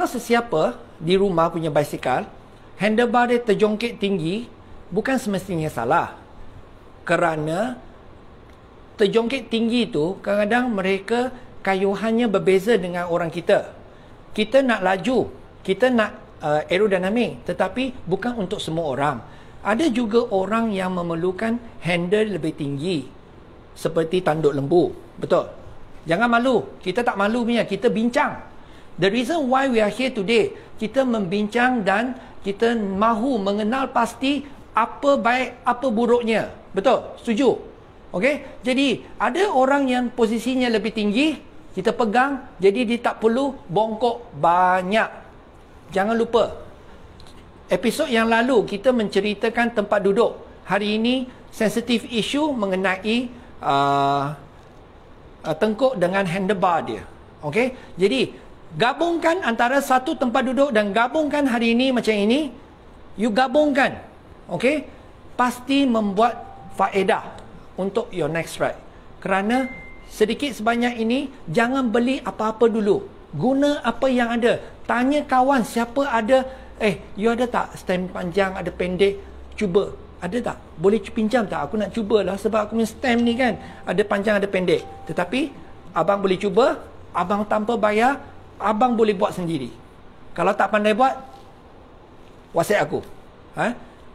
sesiapa di rumah punya basikal, handlebar dia terjongkit tinggi, bukan semestinya salah. Kerana terjongkit tinggi itu kadang-kadang mereka kayuhannya berbeza dengan orang kita. Kita nak laju, kita nak aerodinamik, tetapi bukan untuk semua orang. Ada juga orang yang memerlukan handle lebih tinggi, seperti tanduk lembu. Betul? Jangan malu. Kita tak malu punya, kita bincang. The reason why we are here today, kita membincang dan kita mahu mengenal pasti apa baik, apa buruknya. Betul? Setuju? Okey? Jadi, ada orang yang posisinya lebih tinggi, kita pegang, jadi dia tak perlu bongkok banyak. Jangan lupa, episod yang lalu kita menceritakan tempat duduk. Hari ini, sensitive issue mengenai tengkuk dengan handlebar dia. Okey? Jadi, gabungkan antara satu tempat duduk dan gabungkan hari ini macam ini. You gabungkan. Okey? Pasti membuat faedah untuk your next ride. Kerana sedikit sebanyak ini, jangan beli apa-apa dulu. Guna apa yang ada. Tanya kawan siapa ada. You ada tak stem panjang, ada pendek? Cuba. Ada tak? Boleh pinjam tak? Aku nak cubalah sebab aku punya stem ni kan ada panjang, ada pendek. Tetapi abang boleh cuba, abang tanpa bayar, abang boleh buat sendiri. Kalau tak pandai buat, WhatsApp aku.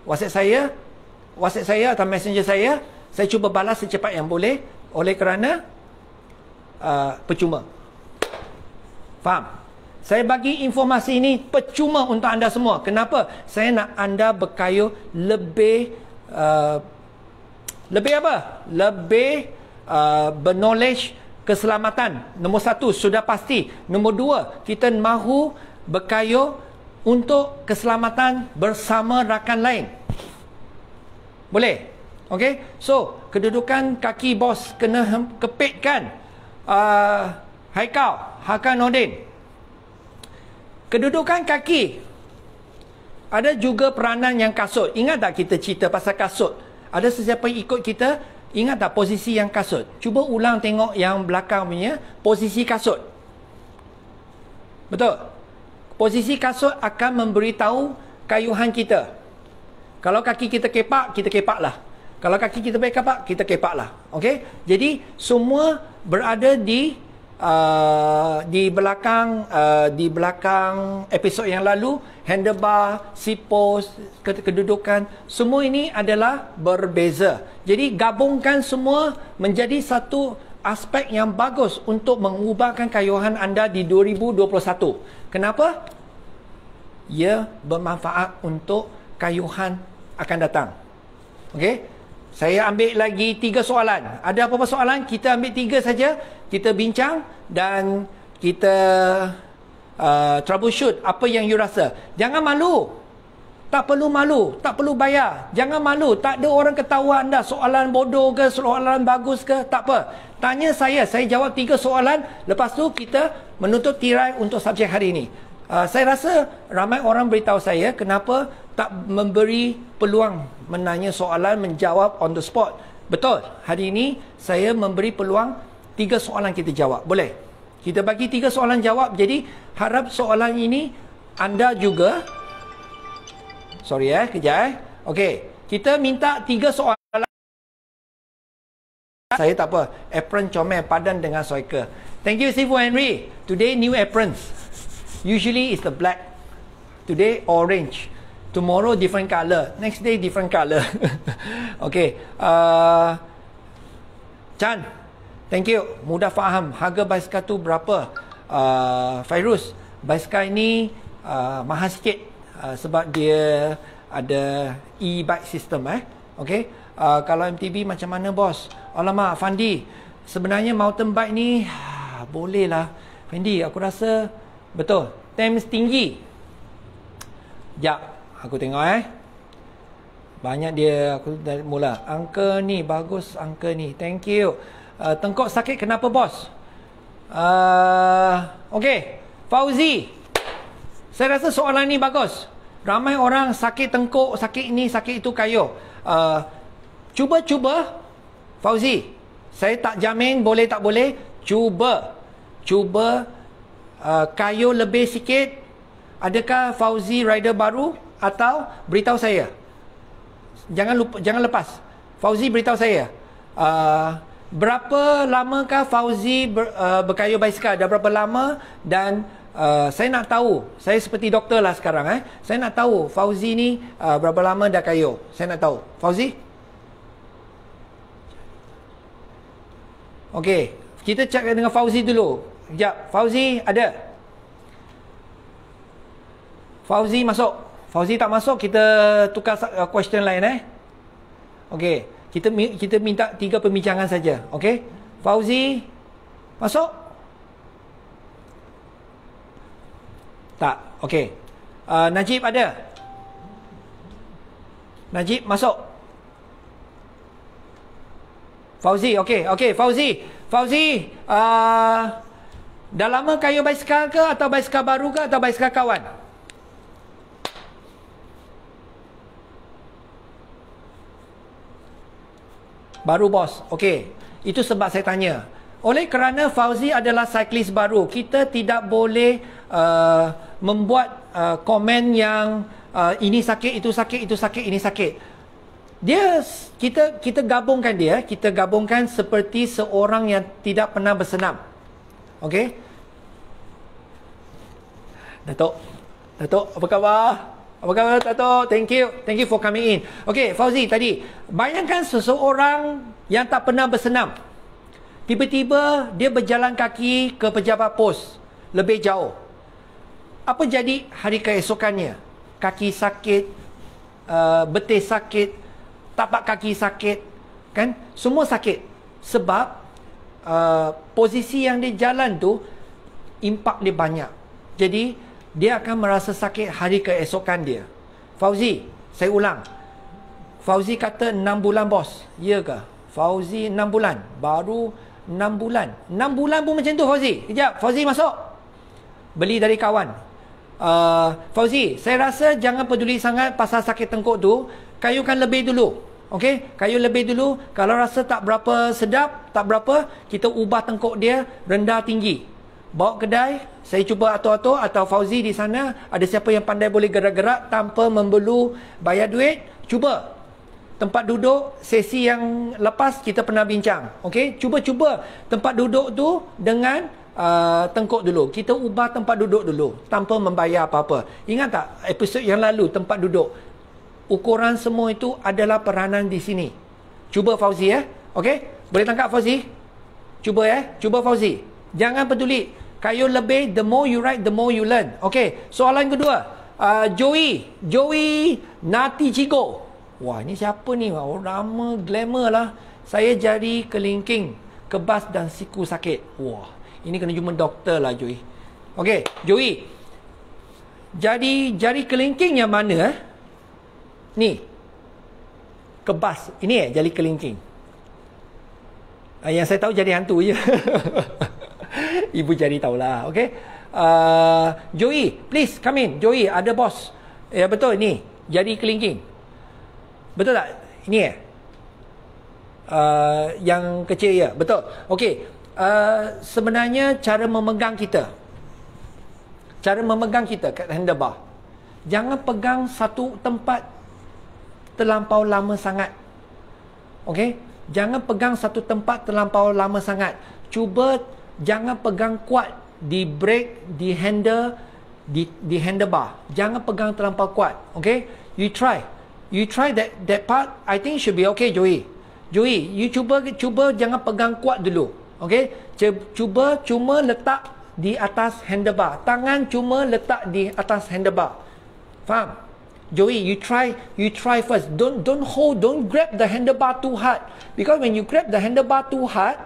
WhatsApp saya atau messenger saya cuba balas secepat yang boleh. Oleh kerana percuma. Faham? Saya bagi informasi ini percuma untuk anda semua. Kenapa? Saya nak anda berkayuh lebih apa? Lebih berknowledge keselamatan. Nombor satu, sudah pasti. Nombor dua, kita mahu berkayuh untuk keselamatan bersama rakan lain. Boleh? Okey, so kedudukan kaki bos kena kepitkan. Haikal, Hakan Nordin. Kedudukan kaki. Ada juga peranan yang kasut. Ingat tak kita cerita pasal kasut? Ada sesiapa yang ikut kita, ingat tak posisi yang kasut? Cuba ulang tengok yang belakang punya posisi kasut. Betul? Posisi kasut akan memberitahu kayuhan kita. Kalau kaki kita kepak lah. Kalau kaki kita baik kepak, kita kepak lah. Okey? Jadi semua berada di belakang episod yang lalu. Handlebar, seat post, kedudukan, semua ini adalah berbeza. Jadi gabungkan semua menjadi satu aspek yang bagus untuk mengubahkan kayuhan anda di 2021. Kenapa? Ia bermanfaat untuk kayuhan akan datang. Okey? Saya ambil lagi 3 soalan. Ada apa-apa soalan? Kita ambil 3 saja. Kita bincang dan kita troubleshoot apa yang you rasa. Jangan malu. Tak perlu malu. Tak perlu bayar. Jangan malu. Tak ada orang ketawa anda. Soalan bodoh ke, soalan bagus ke, tak apa. Tanya saya. Saya jawab 3 soalan. Lepas tu kita menutup tirai untuk subjek hari ini. Saya rasa ramai orang beritahu saya kenapa tak memberi peluang menanya soalan, menjawab on the spot. Betul, hari ini saya memberi peluang 3 soalan kita jawab. Boleh? Kita bagi 3 soalan jawab. Jadi harap soalan ini anda juga. Sorry kejap Okey, kita minta 3 soalan. Saya tak apa. Apron comel padan dengan soika. Thank you Sifu Henry. Today new aprons. Usually it's the black. Today orange. Tomorrow different color. Next day different color. Okay. Chan, thank you. Mudah faham. Harga basikal tu berapa? Fairuz, basikal ini mahal sikit sebab dia ada e-bike system. Okay. Kalau MTB macam mana bos? Alamak Fandi, sebenarnya mountain bike ni boleh lah Fandi, aku rasa betul, Thames tinggi. Sekejap, aku tengok banyak dia, aku dah mula. Angka ni, bagus angka ni. Thank you. Tengkok sakit kenapa bos? Okay, Fauzi, saya rasa soalan ni bagus. Ramai orang sakit tengkuk, sakit ini, sakit itu kayu. Cuba Fauzi, saya tak jamin boleh tak boleh. Cuba kayu lebih sikit. Adakah Fauzi rider baru? Atau beritahu saya. Jangan lepas. Fauzi beritahu saya. Berapa lamakah Fauzi berkayu basikal? Dah berapa lama? Dan saya nak tahu. Saya seperti doktor lah sekarang. Saya nak tahu Fauzi ni berapa lama dah kayu. Saya nak tahu. Fauzi? Okey. Kita cakap dengan Fauzi dulu. Sekejap. Fauzi ada? Fauzi masuk. Fauzi tak masuk, kita tukar question lain Okey, kita minta 3 pembincangan saja. Okey. Fauzi masuk? Tak. Okey. Najib ada? Najib masuk? Fauzi, okey. Fauzi, dah lama kayu basikal ke, atau basikal baru ke, atau basikal kawan? Baru bos. Okey. Itu sebab saya tanya. Oleh kerana Fauzi adalah cyclist baru, kita tidak boleh membuat komen yang ini sakit, itu sakit, ini sakit. Kita gabungkan dia, kita gabungkan seperti seorang yang tidak pernah bersenam. Okey? Datuk, apa khabar? Apa khabar Datuk? Thank you for coming in. Okey, Fauzi tadi, bayangkan seseorang yang tak pernah bersenam. Tiba-tiba dia berjalan kaki ke pejabat pos lebih jauh. Apa jadi hari keesokannya? Kaki sakit, betis sakit, tapak kaki sakit, kan? Semua sakit. Sebab posisi yang dia jalan tu, impak dia banyak. Jadi dia akan merasa sakit hari keesokan dia. Fauzi, saya ulang. Fauzi kata 6 bulan bos. Ya ke? Fauzi 6 bulan. Baru 6 bulan. 6 bulan pun macam tu Fauzi. Kejap, Fauzi masuk. Beli dari kawan. Fauzi, saya rasa jangan peduli sangat pasal sakit tengkuk tu. Kayukan lebih dulu. Okey, kayu lebih dulu. Kalau rasa tak berapa sedap, tak berapa, kita ubah tengkuk dia rendah tinggi. Bawa kedai, saya cuba atur-atur, atau Fauzi di sana, ada siapa yang pandai boleh gerak-gerak tanpa membelu bayar duit, cuba. Tempat duduk, sesi yang lepas kita pernah bincang. Okey, cuba-cuba tempat duduk tu dengan tengkuk dulu. Kita ubah tempat duduk dulu tanpa membayar apa-apa. Ingat tak episod yang lalu tempat duduk? Ukuran semua itu adalah peranan di sini. Cuba Fauzi ya. Okey? Boleh tangkap Fauzi? Cuba ya. Cuba Fauzi. Jangan peduli. Kayu lebih, the more you write, the more you learn. Okey. Soalan kedua. Joey Nati Chico. Wah, ini siapa ni? Oh, nama glamour lah. Saya jari kelingking, kebas dan siku sakit. Wah, ini kena jumpa doktor lah Joey. Okey, Joey. Jari kelingking yang mana? Ni. Kebas. Ini jari kelingking. Yang saya tahu jari hantu je. Ibu jari tahulah. Okey. Joey, please come in. Joey, ada bos. Ya betul ni. Jari kelingking. Betul tak? Ini yang kecil ya. Betul. Okey. Sebenarnya cara memegang kita. Cara memegang kita kat handlebar. Jangan pegang satu tempat terlampau lama sangat. Okey? Jangan pegang satu tempat terlampau lama sangat. Cuba jangan pegang kuat di brake, di handle, di handlebar. Jangan pegang terlampau kuat. Okey? You try that part. I think should be okay, Joey. Joey, you cuba jangan pegang kuat dulu. Okey? Cuba cuma letak di atas handlebar. Tangan cuma letak di atas handlebar. Faham? Joey, you try first. Don't grab the handlebar too hard. Because when you grab the handlebar too hard,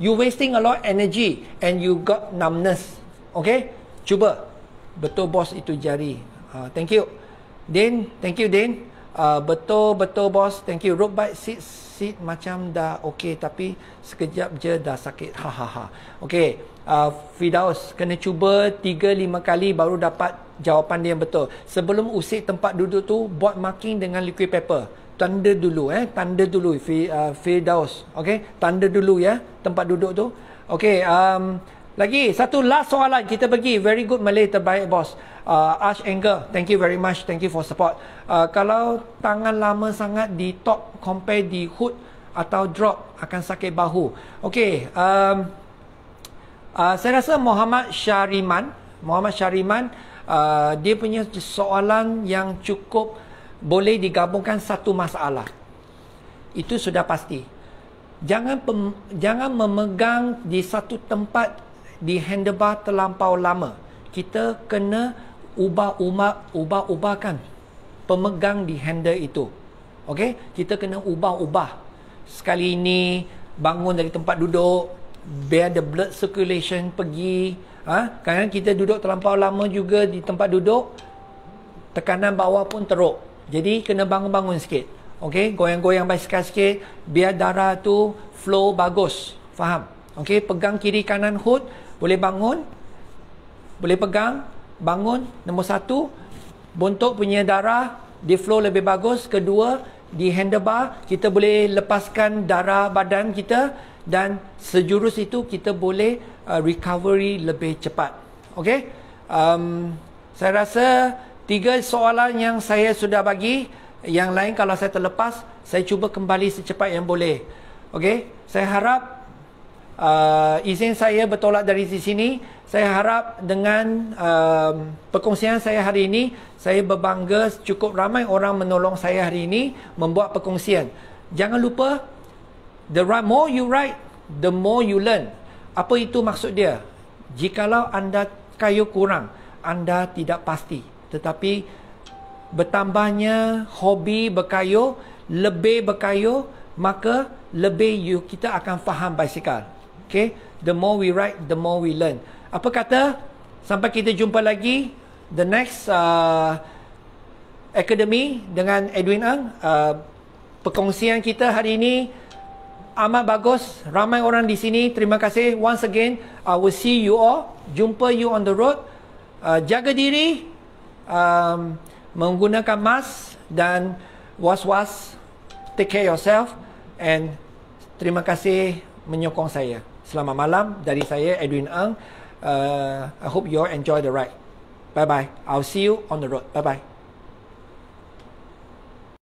you wasting a lot of energy and you got numbness. Okay? Cuba. Betul bos itu jari. Thank you. Din, thank you Din. Betul bos. Thank you. Road bike sit macam dah okay tapi sekejap je dah sakit. Okay. Firdaus, kena cuba 3-5 kali baru dapat jawapan dia yang betul. Sebelum usik tempat duduk tu, buat marking dengan liquid paper. Tanda dulu tanda dulu Firdaus. Okay, tanda dulu ya tempat duduk tu. Okay, lagi satu last soalan kita pergi. Very good Malay, terbaik bos. Ash Anger, thank you very much, thank you for support. Kalau tangan lama sangat di top compare di hood atau drop akan sakit bahu. Okay, saya rasa Muhammad Syariman, dia punya soalan yang cukup boleh digabungkan satu masalah. Itu sudah pasti. Jangan memegang di satu tempat di handlebar terlampau lama. Kita kena ubahkan pemegang di handle itu. Okey, kita kena ubah. Sekali ini bangun dari tempat duduk, biar the blood circulation pergi. Kadang kita duduk terlampau lama juga di tempat duduk, tekanan bawah pun teruk. Jadi kena bangun-bangun sikit. Okey, goyang-goyang basikal sikit biar darah tu flow bagus. Faham? Okey, pegang kiri kanan hood, boleh bangun, boleh pegang, bangun. Nombor 1, bontot punya darah di flow lebih bagus. Kedua, di handlebar kita boleh lepaskan darah badan kita, dan sejurus itu kita boleh recovery lebih cepat. Okey, saya rasa 3 soalan yang saya sudah bagi. Yang lain kalau saya terlepas, saya cuba kembali secepat yang boleh. Okey, saya harap izin saya bertolak dari sini. Saya harap dengan perkongsian saya hari ini, saya berbangga cukup ramai orang menolong saya hari ini membuat perkongsian. Jangan lupa, the more you write, the more you learn. Apa itu maksud dia? Jikalau anda kayu kurang, anda tidak pasti. Tetapi bertambahnya hobi berkayuh, lebih berkayuh, maka lebih kita akan faham basikal. Okay? The more we write, the more we learn. Apa kata? Sampai kita jumpa lagi the next Academy dengan Edwin Ang. perkongsian kita hari ini amat bagus. Ramai orang di sini. Terima kasih. Once again, I will see you all. Jumpa you on the road. Jaga diri. Menggunakan mask dan was-was. Take care yourself. And terima kasih menyokong saya. Selamat malam dari saya, Edwin Ng. I hope you all enjoy the ride. Bye-bye. I'll see you on the road. Bye-bye.